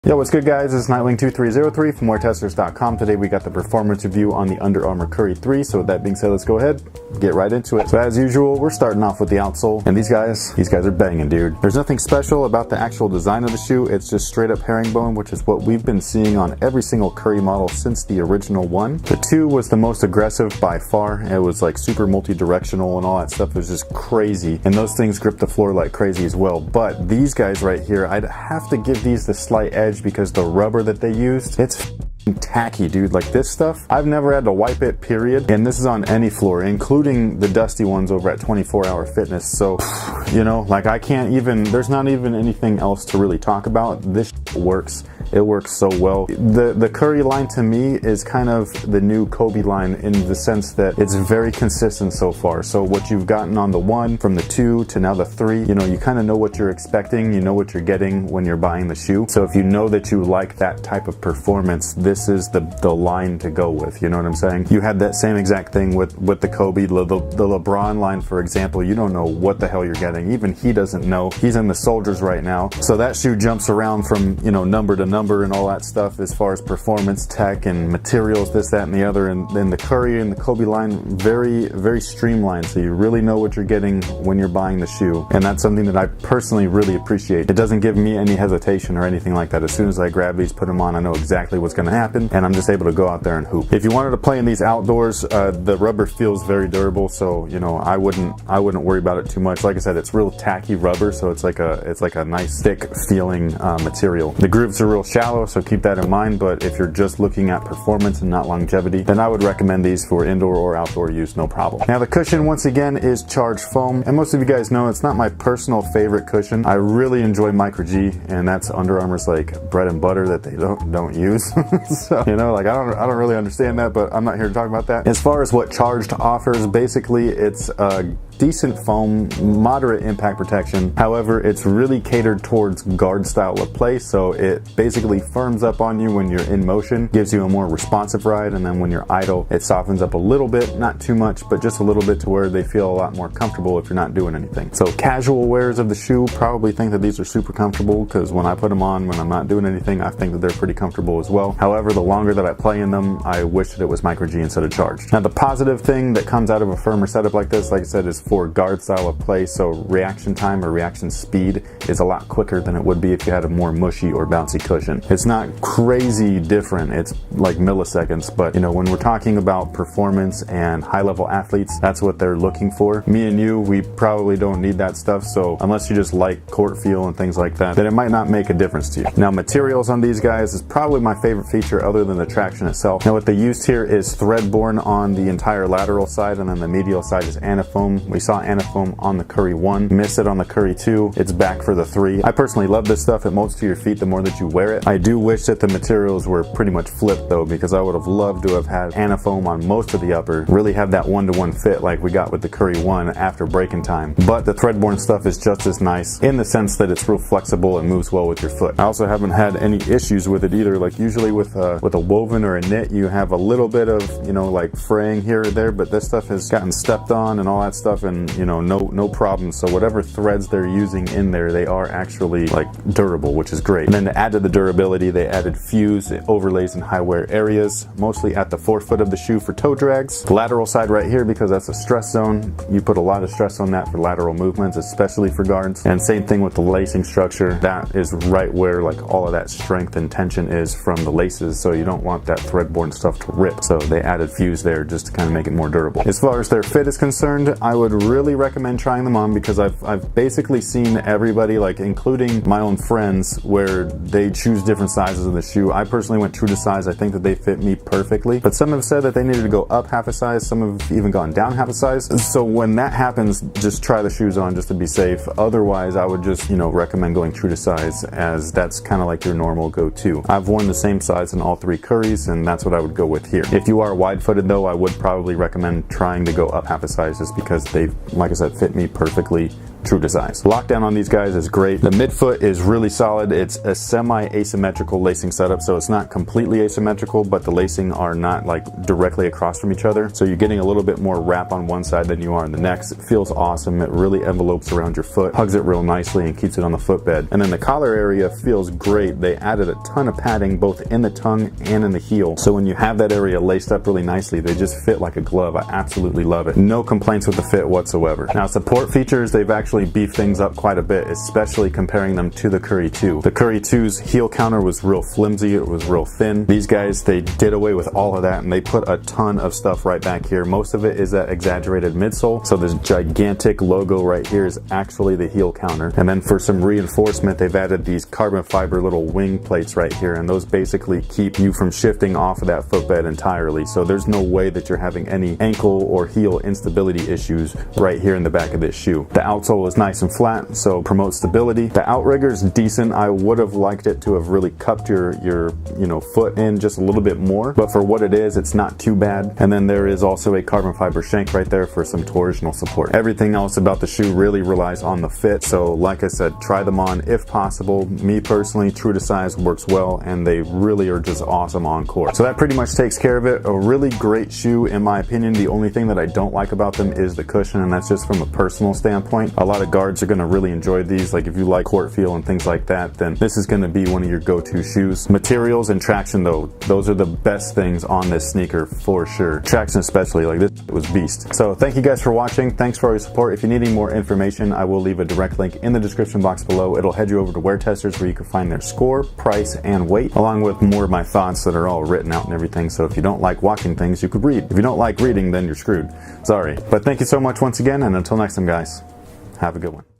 Yo, what's good guys? It's Nightwing2303 from WearTesters.com. Today we got the performance review on the Under Armour Curry 3. So with that being said, let's go ahead, get right into it. So as usual, we're starting off with the outsole. And these guys are banging, dude. There's nothing special about the actual design of the shoe. It's just straight up herringbone, which is what we've been seeing on every single Curry model since the original one. The 2 was the most aggressive by far. It was like super multi-directional and all that stuff. It was just crazy. And those things grip the floor like crazy as well. But these guys right here, I'd have to give these the slight edge because the rubber that they used, it's tacky, dude. Like this stuff, I've never had to wipe it, period. And this is on any floor, including the dusty ones over at 24 Hour Fitness. So, you know, like I can't even, there's not even anything else to really talk about. This works. It works so well. The Curry line to me is kind of the new Kobe line in the sense that it's very consistent so far. So what you've gotten on the 1 from the 2 to now the 3, you know, you kind of know what you're expecting. You know what you're getting when you're buying the shoe. So if you know that you like that type of performance, this is the line to go with. You know what I'm saying? You had that same exact thing with the Kobe, the LeBron line, for example. You don't know what the hell you're getting. Even he doesn't know. He's in the soldiers right now. So that shoe jumps around from, you know, number to number and all that stuff as far as performance, tech, and materials, this, that, and the other. And then the Curry and the Kobe line, very, very streamlined. So you really know what you're getting when you're buying the shoe. And that's something that I personally really appreciate. It doesn't give me any hesitation or anything like that. As soon as I grab these, put them on, I know exactly what's going to happen, and I'm just able to go out there and hoop. If you wanted to play in these outdoors, the rubber feels very durable. So, you know, I wouldn't worry about it too much. Like I said, it's real tacky rubber. So it's like a nice thick feeling material. The grooves are real shallow, so keep that in mind. But if you're just looking at performance and not longevity, then I would recommend these for indoor or outdoor use, no problem. Now the cushion, once again, is charged foam, and most of you guys know it's not my personal favorite cushion. I really enjoy Micro G, and that's Under Armour's like bread and butter that they don't use. So, you know, like I don't really understand that, but I'm not here to talk about that. As far as what Charged offers, basically it's decent foam, moderate impact protection. However, it's really catered towards guard style of play, so it basically firms up on you when you're in motion, gives you a more responsive ride, and then when you're idle, it softens up a little bit, not too much, but just a little bit to where they feel a lot more comfortable if you're not doing anything. So casual wearers of the shoe probably think that these are super comfortable, because when I put them on when I'm not doing anything, I think that they're pretty comfortable as well. However, the longer that I play in them, I wish that it was Micro G instead of Charged. Now the positive thing that comes out of a firmer setup like this, like I said, is for guard style of play, so reaction time or reaction speed is a lot quicker than it would be if you had a more mushy or bouncy cushion. It's not crazy different, it's like milliseconds, but you know, when we're talking about performance and high level athletes, that's what they're looking for. Me and you, we probably don't need that stuff, so unless you just like court feel and things like that, then it might not make a difference to you. Now materials on these guys is probably my favorite feature other than the traction itself. Now what they used here is thread-borne on the entire lateral side, and then the medial side is anafoam. We saw anafoam on the Curry 1, missed it on the Curry 2, it's back for the 3. I personally love this stuff. It molds to your feet the more that you wear it. I do wish that the materials were pretty much flipped though, because I would have loved to have had anafoam on most of the upper, really have that one-to-one fit like we got with the Curry 1 after breaking time. But the thread-borne stuff is just as nice in the sense that it's real flexible and moves well with your foot. I also haven't had any issues with it either. Like usually with a woven or a knit, you have a little bit of, you know, like fraying here or there, but this stuff has gotten stepped on and all that stuff, and you know, no problem. So whatever threads they're using in there, they are actually like durable, which is great. And then to add to the durability, they added fuse overlays in high wear areas, mostly at the forefoot of the shoe for toe drags. The lateral side right here, because that's a stress zone, you put a lot of stress on that for lateral movements, especially for guards. And same thing with the lacing structure. That is right where like all of that strength and tension is from the laces, so you don't want that thread-borne stuff to rip. So they added fuse there just to kind of make it more durable. As far as their fit is concerned, I would really recommend trying them on, because I've basically seen everybody, like including my own friends, where they choose different sizes of the shoe. I personally went true to size. I think that they fit me perfectly, but some have said that they needed to go up half a size. Some have even gone down half a size. So when that happens, just try the shoes on just to be safe. Otherwise, I would just, you know, recommend going true to size, as that's kind of like your normal go-to. I've worn the same size in all 3 Currys, and that's what I would go with here. If you are wide-footed though, I would probably recommend trying to go up half a size, just because they, like I said, fit me perfectly true to size. Lockdown on these guys is great. The midfoot is really solid. It's a semi-asymmetrical lacing setup, so it's not completely asymmetrical, but the lacing are not like directly across from each other. So you're getting a little bit more wrap on one side than you are on the next. It feels awesome. It really envelopes around your foot, hugs it real nicely, and keeps it on the footbed. And then the collar area feels great. They added a ton of padding both in the tongue and in the heel. So when you have that area laced up really nicely, they just fit like a glove. I absolutely love it. No complaints with the fit whatsoever. Now, support features, they've actually beefed things up quite a bit, especially comparing them to the Curry 2. The Curry 2's heel counter was real flimsy. It was real thin. These guys, they did away with all of that, and they put a ton of stuff right back here. Most of it is that exaggerated midsole. So this gigantic logo right here is actually the heel counter. And then for some reinforcement, they've added these carbon fiber little wing plates right here, and those basically keep you from shifting off of that footbed entirely. So there's no way that you're having any ankle or heel instability issues right here in the back of this shoe. The outsole is nice and flat, so promotes stability. The outrigger's decent. I would have liked it to have really cupped your foot in just a little bit more, but for what it is, it's not too bad. And then there is also a carbon fiber shank right there for some torsional support. Everything else about the shoe really relies on the fit. So like I said, try them on if possible. Me personally, true to size works well, and they really are just awesome on court. So that pretty much takes care of it. A really great shoe in my opinion. The only thing that I don't like about them is the cushion, and that's just from a personal standpoint. A lot of guards are going to really enjoy these. Like if you like court feel and things like that, then this is going to be one of your go-to shoes. Materials and traction though, those are the best things on this sneaker for sure. Traction especially, like this was beast. So thank you guys for watching. Thanks for all your support. If you need any more information, I will leave a direct link in the description box below. It'll head you over to Wear Testers, where you can find their score, price, and weight, along with more of my thoughts that are all written out and everything. So if you don't like watching things, you could read. If you don't like reading, then you're screwed. Sorry. But thank you so much once again, and until next time guys, have a good one.